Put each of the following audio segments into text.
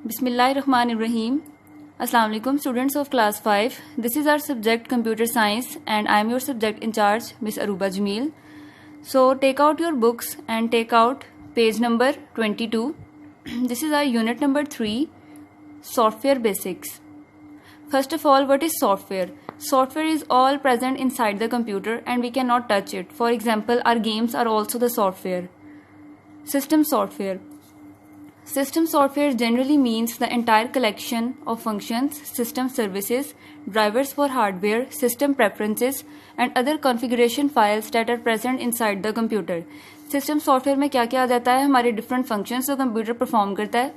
Bismillahirrahmanirrahim. Assalamu alaikum students of class 5. This is our subject computer science and I am your subject in charge, Miss Aruba Jamil. So take out your books and take out page number 22. This is our unit number 3, software basics. First of all, what is software? Software is all present inside the computer and we cannot touch it. For example, our games are also the software. System software. System software generally means the entire collection of functions, system services, drivers for hardware, system preferences and other configuration files that are present inside the computer. System software में क्या क्या आ जाता है? हमारे different functions जो computer perform करता है.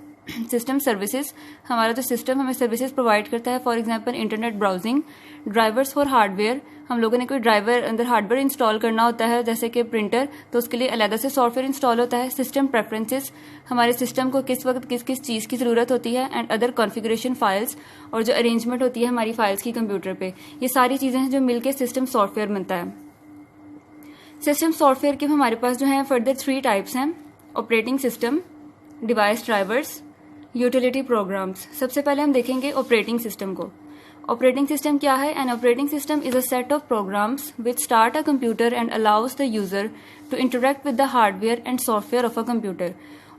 System services, हमारा जो सिस्टम हमें सर्विसेज प्रोवाइड करता है. For example internet browsing. Drivers for hardware, हम लोगों ने कोई ड्राइवर अंदर हार्डवेयर इंस्टॉल करना होता है जैसे कि प्रिंटर, तो उसके लिए अलग से सॉफ्टवेयर इंस्टॉल होता है. सिस्टम प्रेफरेंसेस, हमारे सिस्टम को किस वक्त किस किस चीज़ की ज़रूरत होती है. एंड अदर कॉन्फ़िगरेशन फाइल्स, और जो अरेंजमेंट होती है हमारी फाइल्स की कंप्यूटर पे. ये सारी चीज़ें हैं जो मिलकर सिस्टम सॉफ्टवेयर बनता है. सिस्टम सॉफ्टवेयर के हमारे पास जो है फर्दर 3 टाइप्स हैं. Operating system, device drivers, utility programs. सबसे पहले हम देखेंगे ऑपरेटिंग सिस्टम को. ऑपरेटिंग सिस्टम क्या है? An operating system is a set of programs which start a computer and allows the user to interact with the hardware and software of a computer.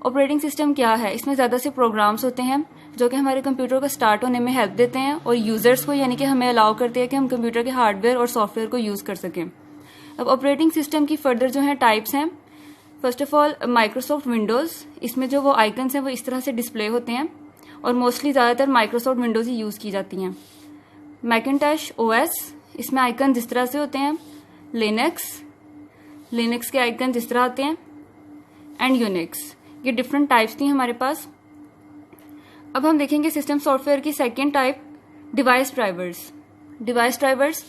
Operating system क्या है? इसमें ज्यादा से programmes होते हैं जो कि हमारे कंप्यूटर को स्टार्ट होने में हेल्प देते हैं और यूजर्स को यानी कि हमें अलाउ करते हैं कि हम कंप्यूटर के हार्डवेयर और सॉफ्टवेयर को यूज कर सकें. अब ऑपरेटिंग सिस्टम की फर्दर जो है टाइप्स हैं. First of all Microsoft Windows, इसमें जो वो आइकन्स हैं वो इस तरह से डिस्प्ले होते हैं और मोस्टली ज़्यादातर माइक्रोसॉफ्ट विंडोज ही यूज़ की जाती हैं. मैकिन्टॉश ओएस, इसमें आइकन इस तरह से होते हैं. लिनक्स के आइकन इस तरह होते हैं. And Unix. ये डिफरेंट टाइप्स थी हमारे पास. अब हम देखेंगे सिस्टम सॉफ्टवेयर की second type, device drivers. Device drivers,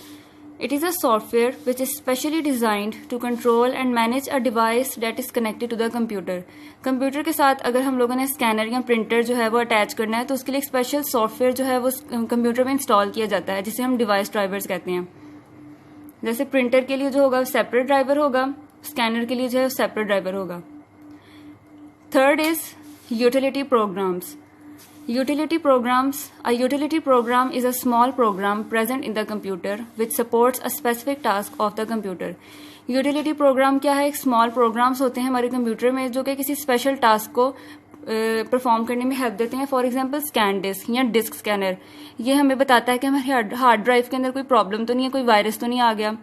it is a software which is specially designed to control and manage a device that is connected to the computer. Computer के साथ अगर हम लोगों ने स्कैनर या प्रिंटर जो है वो अटैच करना है तो उसके लिए एक स्पेशल सॉफ्टवेयर जो है वो कंप्यूटर में इंस्टॉल किया जाता है जिसे हम डिवाइस ड्राइवर्स कहते हैं. जैसे प्रिंटर के लिए जो होगा सेपरेट ड्राइवर होगा, स्कैनर के लिए जो है सेपरेट ड्राइवर होगा. Third is utility programmes. Utility programs. A utility program is a small program present in the computer which supports a specific task of the computer. Utility program क्या है? एक small programs होते हैं हमारे computer में जो कि किसी स्पेशल टास्क को परफॉर्म करने में हेल्प देते हैं. फॉर एग्जांपल स्कैन डिस्क या डिस्क स्कैनर, ये हमें बताता है कि हमारे हार्ड ड्राइव के अंदर कोई प्रॉब्लम तो नहीं है, कोई वायरस तो नहीं आ गया.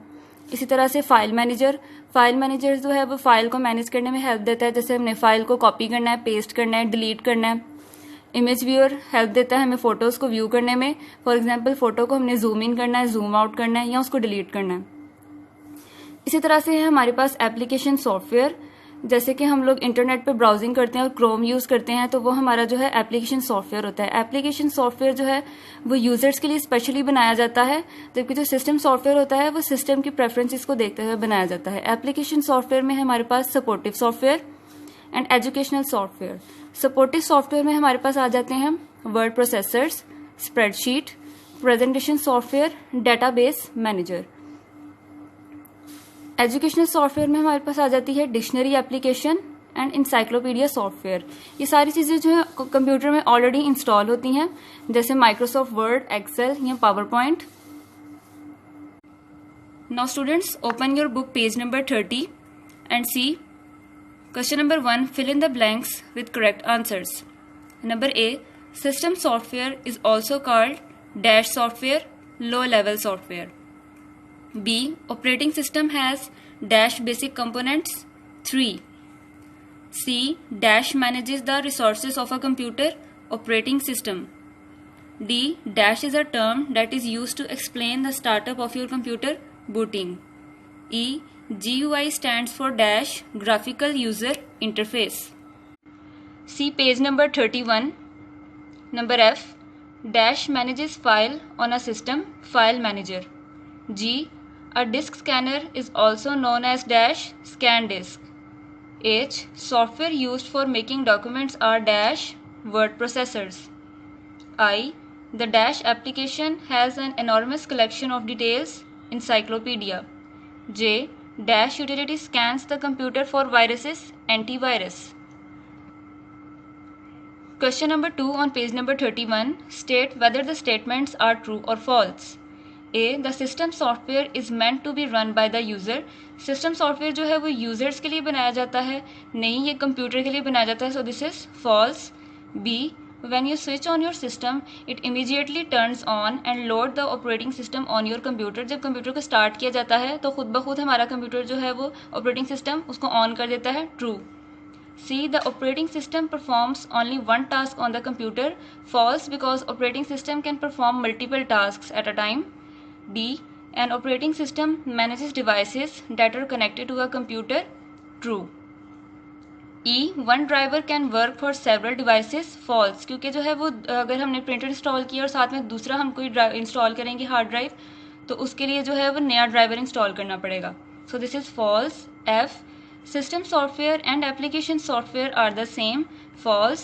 इसी तरह से फाइल मैनेजर जो है वो फाइल को मैनेज करने में हेल्प देता है. जैसे हमने फाइल को कॉपी करना है, पेस्ट करना है, डिलीट करना है. इमेज व्यूअर हेल्प देता है हमें फोटोज को व्यू करने में. फॉर एग्जांपल फोटो को हमने जूम इन करना है, जूम आउट करना है या उसको डिलीट करना है. इसी तरह से है हमारे पास एप्लीकेशन सॉफ्टवेयर. जैसे कि हम लोग इंटरनेट पे ब्राउजिंग करते हैं और क्रोम यूज करते हैं तो वो हमारा जो है एप्लीकेशन सॉफ्टवेयर होता है. एप्लीकेशन सॉफ्टवेयर जो है वो यूजर्स के लिए स्पेशली बनाया जाता है, जबकि जो सिस्टम सॉफ्टवेयर होता है वो सिस्टम की प्रेफरेंसेस को देखते हुए बनाया जाता है. एप्लीकेशन सॉफ्टवेयर में हमारे पास supportive software and educational software. Supportive software में हमारे पास आ जाते हैं word processors, spreadsheet, presentation software, database manager. Educational software में हमारे पास आ जाती है dictionary application and encyclopedia software. ये सारी चीजें जो है कंप्यूटर में ऑलरेडी इंस्टॉल होती हैं जैसे माइक्रोसॉफ्ट वर्ड, एक्सेल या PowerPoint. Now students, open your book page number 30 and see. Question number 1. Fill in the blanks with correct answers. Number A. System software is also called dash software, low-level software. B. Operating system has dash basic components 3. C. Dash manages the resources of a computer, operating system. D. Dash is a term that is used to explain the startup of your computer, booting. E. GUI stands for dash graphical user interface. See page number 31. Number F. Dash manages file on a system, file manager. G. A disk scanner is also known as dash scan disk. H. Software used for making documents are dash word processors. I. The dash application has an enormous collection of details, encyclopedia. J. Dash utility scans the computer for viruses, antivirus. Question number 2 on page number 31. State whether the statements are true or false. A. The system software is meant to be run by the user. System software जो है वो users के लिए बनाया जाता है, नहीं ये कंप्यूटर के लिए बनाया जाता है. So this is false. B. When you switch on your system, it immediately turns on and load the operating system on your computer. जब कंप्यूटर को स्टार्ट किया जाता है तो खुद ब खुद हमारा कंप्यूटर जो है वो ऑपरेटिंग सिस्टम उसको ऑन कर देता है. True. C. The operating system performs only one task on the computer. False, because operating system can perform multiple tasks at a time. D. An operating system manages devices that are connected to a computer. True. E. One driver can work for several devices. False, क्योंकि जो है वो अगर हमने printer install किया और साथ में दूसरा हम कोई इंस्टॉल करेंगे हार्ड ड्राइव तो उसके लिए जो है वो नया ड्राइवर इंस्टॉल करना पड़ेगा. So this is false. F. System software and application software are the same. False,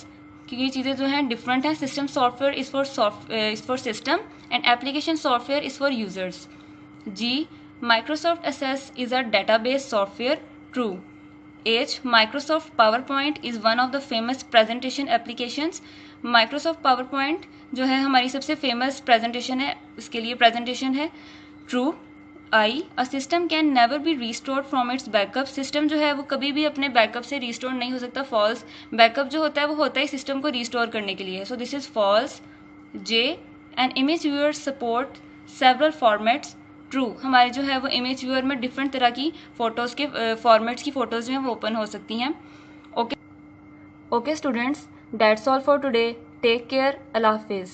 क्योंकि चीज़ें जो हैं डिफरेंट हैं. System software is for system and application software is for users. G. Microsoft Access is a database software. True. H. Microsoft PowerPoint is one of the famous presentation applications. Microsoft PowerPoint जो है हमारी सबसे famous presentation है, इसके लिए presentation है. True. I. A system can never be restored from its backup. System जो है वो कभी भी अपने बैकअप से रिस्टोर नहीं हो सकता. फॉल्स. बैकअप जो होता है वो होता है सिस्टम को रिस्टोर करने के लिए. So this is false. J. An image viewer support several formats. True. हमारे जो है वो इमेज व्यूअर में डिफरेंट तरह की फोटोज़ के फॉर्मेट्स की फ़ोटोज़ जो हैं वो ओपन हो सकती हैं. Okay students, that's all for today. Take care. अल्लाह हाफिज़.